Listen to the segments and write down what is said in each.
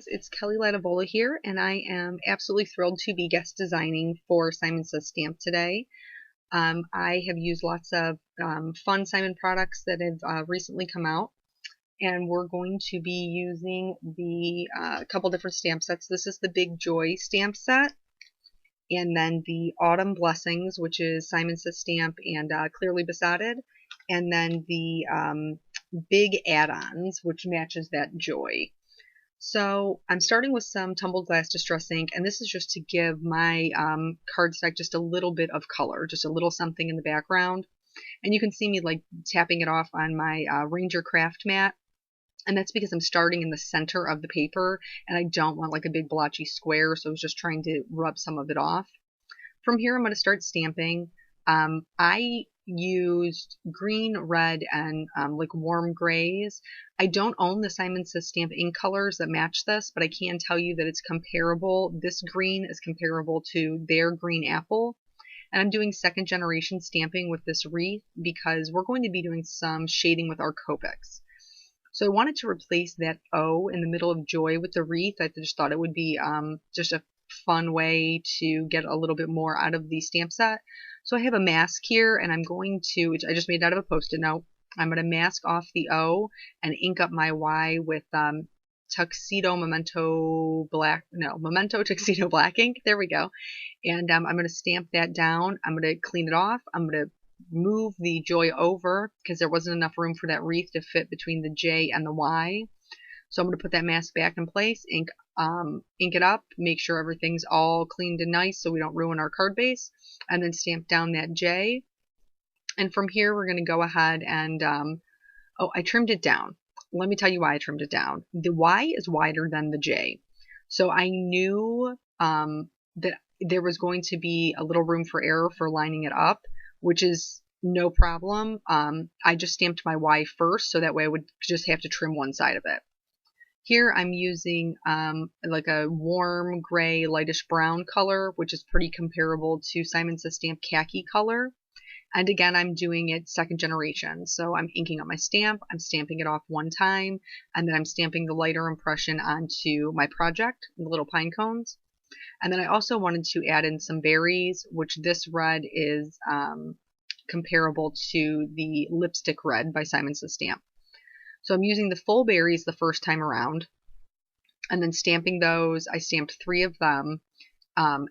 guys, it's Kelly Latevola here, and I am absolutely thrilled to be guest designing for Simon Says Stamp today. I have used lots of fun Simon products that have recently come out, and we're going to be using the couple different stamp sets. This is the Big Joy stamp set, and then the Autumn Blessings, which is Simon Says Stamp and Clearly Besotted, and then the Big Add-ons, which matches that Joy. So I'm starting with some tumbled glass distress ink, and this is just to give my cardstock just a little bit of color, just a little something in the background. And you can see me like tapping it off on my Ranger craft mat, and that's because I'm starting in the center of the paper, and I don't want like a big blotchy square, so I was just trying to rub some of it off. From here, I'm going to start stamping. I used green, red, and like warm grays. I don't own the Simon Says Stamp ink colors that match this, but I can tell you that it's comparable. This green is comparable to their green apple. And I'm doing second generation stamping with this wreath because we're going to be doing some shading with our Copics. So I wanted to replace that O in the middle of Joy with the wreath. I just thought it would be just a fun way to get a little bit more out of the stamp set. So I have a mask here, and I'm going to, which I just made out of a Post-it note, I'm going to mask off the O and ink up my Y with Memento Tuxedo Black ink. There we go. And I'm going to stamp that down. I'm going to clean it off. I'm going to move the Joy over because there wasn't enough room for that wreath to fit between the J and the Y. So I'm going to put that mask back in place, ink it up, make sure everything's all cleaned and nice so we don't ruin our card base, and then stamp down that J. And from here, we're going to go ahead and, oh, I trimmed it down. Let me tell you why I trimmed it down. The Y is wider than the J. So I knew that there was going to be a little room for error for lining it up, which is no problem. I just stamped my Y first, so that way I would just have to trim one side of it. Here I'm using like a warm gray, lightish brown color, which is pretty comparable to Simon Says Stamp khaki color. And again, I'm doing it second generation. So I'm inking up my stamp, I'm stamping it off one time, and then I'm stamping the lighter impression onto my project, the little pine cones. And then I also wanted to add in some berries, which this red is comparable to the lipstick red by Simon Says Stamp. So I'm using the full berries the first time around, and then stamping those. I stamped 3 of them.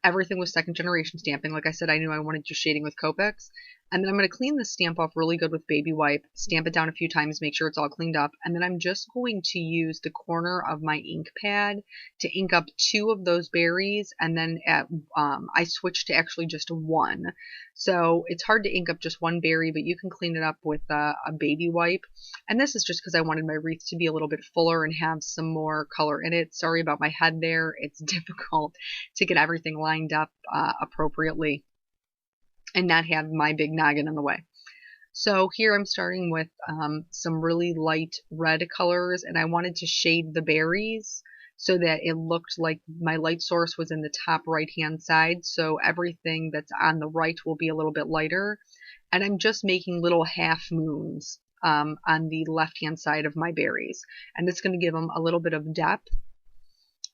Everything was second generation stamping. Like I said, I knew I wanted just shading with Copics. And then I'm going to clean this stamp off really good with baby wipe, stamp it down a few times, make sure it's all cleaned up. And then I'm just going to use the corner of my ink pad to ink up 2 of those berries. And then I switched to actually just 1. So it's hard to ink up just 1 berry, but you can clean it up with a baby wipe. And this is just because I wanted my wreath to be a little bit fuller and have some more color in it. Sorry about my head there. It's difficult to get everything lined up appropriately and not have my big noggin in the way. So here I'm starting with some really light red colors, and I wanted to shade the berries so that it looked like my light source was in the top right hand side, so everything that's on the right will be a little bit lighter. And I'm just making little half moons on the left hand side of my berries, and it's going to give them a little bit of depth,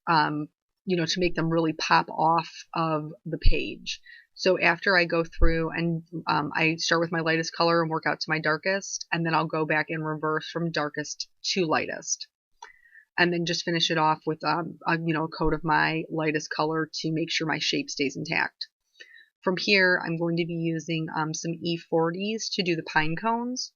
you know, to make them really pop off of the page. So after I go through and I start with my lightest color and work out to my darkest, and then I'll go back in reverse from darkest to lightest, and then just finish it off with a coat of my lightest color to make sure my shape stays intact. From here, I'm going to be using some E40s to do the pine cones.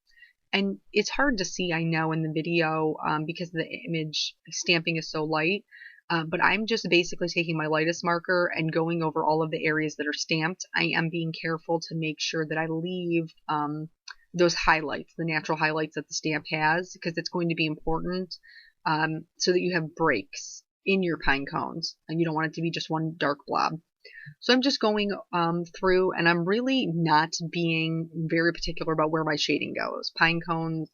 And it's hard to see, I know, in the video because the image stamping is so light. But I'm just basically taking my lightest marker and going over all of the areas that are stamped. I am being careful to make sure that I leave those highlights, the natural highlights that the stamp has, because it's going to be important so that you have breaks in your pine cones, and you don't want it to be just one dark blob. So I'm just going through, and I'm really not being very particular about where my shading goes. Pine cones,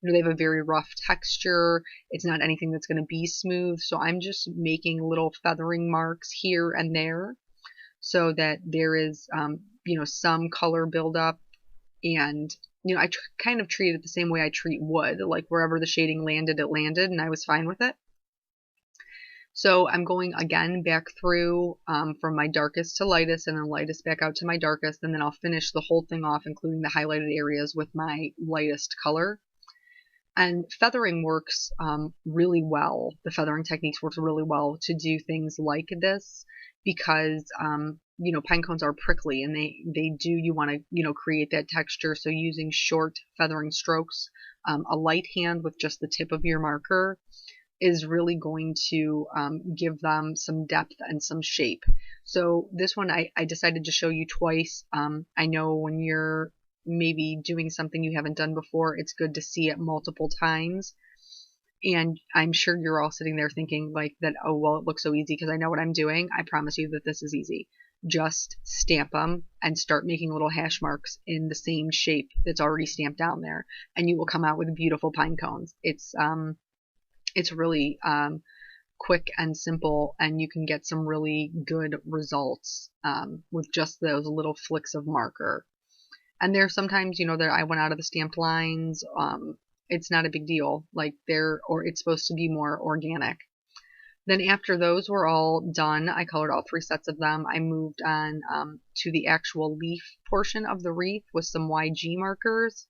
they have a very rough texture. It's not anything that's going to be smooth. So I'm just making little feathering marks here and there so that there is, some color buildup. And, I kind of treat it the same way I treat wood. Like wherever the shading landed, it landed, and I was fine with it. So I'm going again back through from my darkest to lightest and then lightest back out to my darkest, and then I'll finish the whole thing off, including the highlighted areas, with my lightest color. And feathering works really well. The feathering techniques work really well to do things like this because, pine cones are prickly and they do, you want to, create that texture. So using short feathering strokes, a light hand with just the tip of your marker is really going to give them some depth and some shape. So this one I decided to show you twice. I know when you're maybe doing something you haven't done before, it's good to see it multiple times. And I'm sure you're all sitting there thinking like that, oh, well, it looks so easy because I know what I'm doing. I promise you that this is easy. Just stamp them and start making little hash marks in the same shape that's already stamped down there, and you will come out with beautiful pine cones. It's really quick and simple, and you can get some really good results with just those little flicks of marker. And there's sometimes, that I went out of the stamped lines. It's not a big deal. Like or it's supposed to be more organic. Then after those were all done, I colored all 3 sets of them. I moved on to the actual leaf portion of the wreath with some YG markers.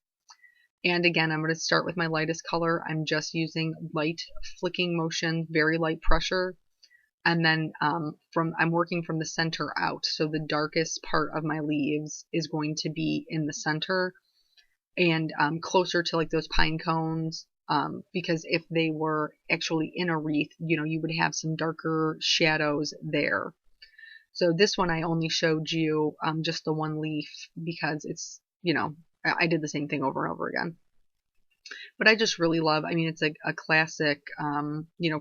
And again, I'm going to start with my lightest color. I'm just using light flicking motion, very light pressure. And then I'm working from the center out. So the darkest part of my leaves is going to be in the center and closer to like those pine cones. Because if they were actually in a wreath, you would have some darker shadows there. So this one I only showed you just the one leaf because it's, I did the same thing over and over again. But I just really love, it's like a classic,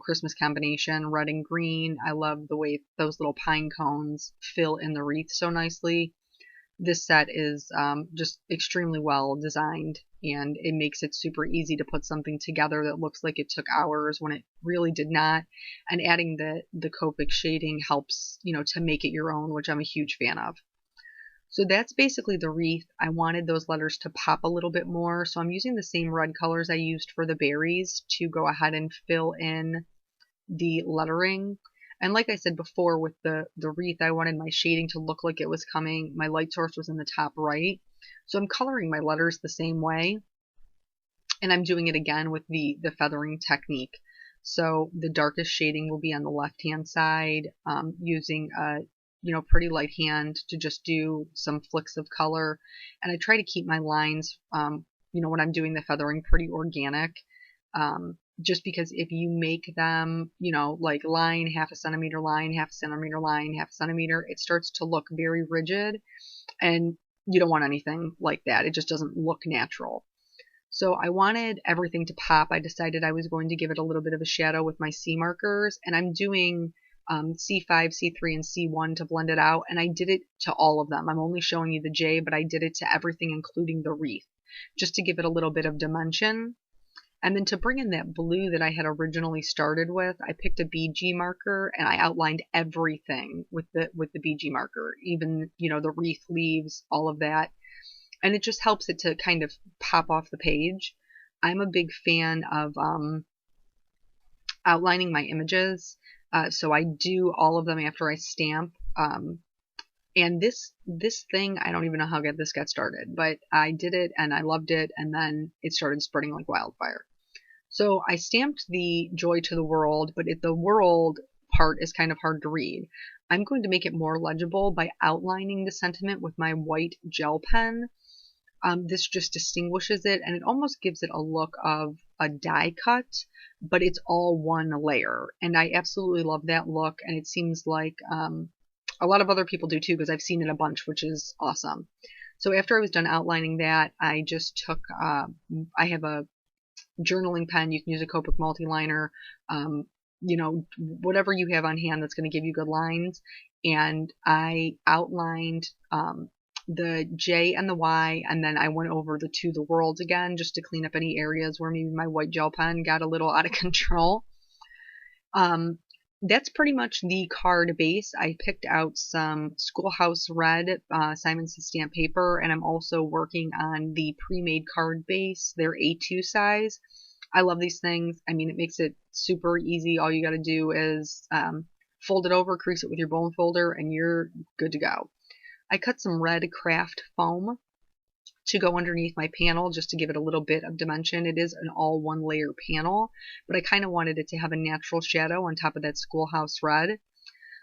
Christmas combination, red and green. I love the way those little pine cones fill in the wreath so nicely. This set is just extremely well designed, and it makes it super easy to put something together that looks like it took hours when it really did not. And adding the Copic shading helps, to make it your own, which I'm a huge fan of. So that's basically the wreath. I wanted those letters to pop a little bit more, so I'm using the same red colors I used for the berries to go ahead and fill in the lettering. And like I said before, with the wreath, I wanted my shading to look like it was coming. My light source was in the top right. So I'm coloring my letters the same way. And I'm doing it again with the feathering technique. So the darkest shading will be on the left-hand side, using a pretty light hand to just do some flicks of color. And I try to keep my lines, when I'm doing the feathering, pretty organic. Just because if you make them, like line, half a centimeter line, half a centimeter line, half a centimeter, it starts to look very rigid, and you don't want anything like that. It just doesn't look natural. So I wanted everything to pop. I decided I was going to give it a little bit of a shadow with my C markers, and I'm doing C5, C3, and C1 to blend it out, and I did it to all of them. I'm only showing you the J, but I did it to everything, including the wreath, just to give it a little bit of dimension. And then to bring in that blue that I had originally started with, I picked a BG marker and I outlined everything with the BG marker, even, the wreath leaves, all of that. And it just helps it to kind of pop off the page. I'm a big fan of outlining my images. So I do all of them after I stamp. And this thing, I don't even know how this got started, but I did it and I loved it, and then it started spreading like wildfire. So I stamped the Joy to the World, but the world part is kind of hard to read. I'm going to make it more legible by outlining the sentiment with my white gel pen. This just distinguishes it, and it almost gives it a look of a die cut, but it's all one layer. And I absolutely love that look, and it seems like a lot of other people do too, because I've seen it a bunch, which is awesome. So after I was done outlining that, I just took, I have a journaling pen. You can use a Copic multi-liner, whatever you have on hand that's going to give you good lines. And I outlined the J and the Y, and then I went over the to the world again just to clean up any areas where maybe my white gel pen got a little out of control. That's pretty much the card base. I picked out some Schoolhouse Red Simonson stamp paper, and I'm also working on the pre-made card base. They're A2 size. I love these things. I mean, it makes it super easy. All you got to do is fold it over, crease it with your bone folder, and you're good to go. I cut some red craft foam to go underneath my panel just to give it a little bit of dimension. It is an all one layer panel, but I kind of wanted it to have a natural shadow on top of that schoolhouse red.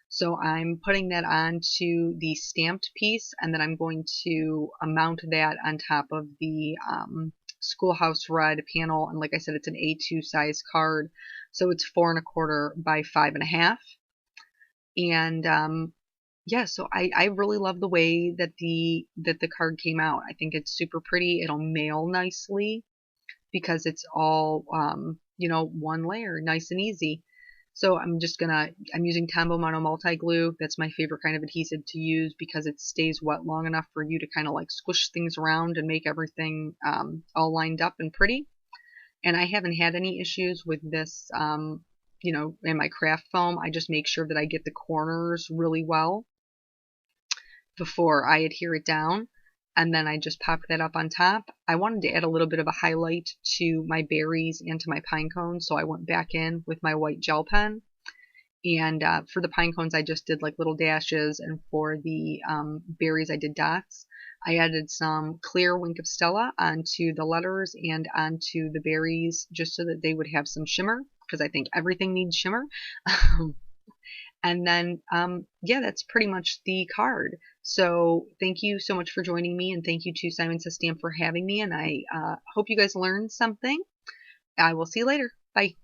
So I'm putting that onto the stamped piece, and then I'm going to mount that on top of the schoolhouse red panel. And like I said, it's an A2 size card, so it's 4¼ by 5½. And yeah, so I really love the way that the card came out. I think it's super pretty. It'll mail nicely because it's all one layer, nice and easy. So I'm using Tombow Mono Multi Glue. That's my favorite kind of adhesive to use because it stays wet long enough for you to kind of like squish things around and make everything all lined up and pretty. And I haven't had any issues with this, in my craft foam. I just make sure that I get the corners really well before I adhere it down. And then I just popped that up on top. I wanted to add a little bit of a highlight to my berries and to my pine cones, so I went back in with my white gel pen. And for the pine cones, I just did like little dashes, and for the berries, I did dots. I added some clear Wink of Stella onto the letters and onto the berries just so that they would have some shimmer, because I think everything needs shimmer. And then, yeah, that's pretty much the card. So thank you so much for joining me, and thank you to Simon Says Stamp for having me, and I hope you guys learned something. I will see you later. Bye.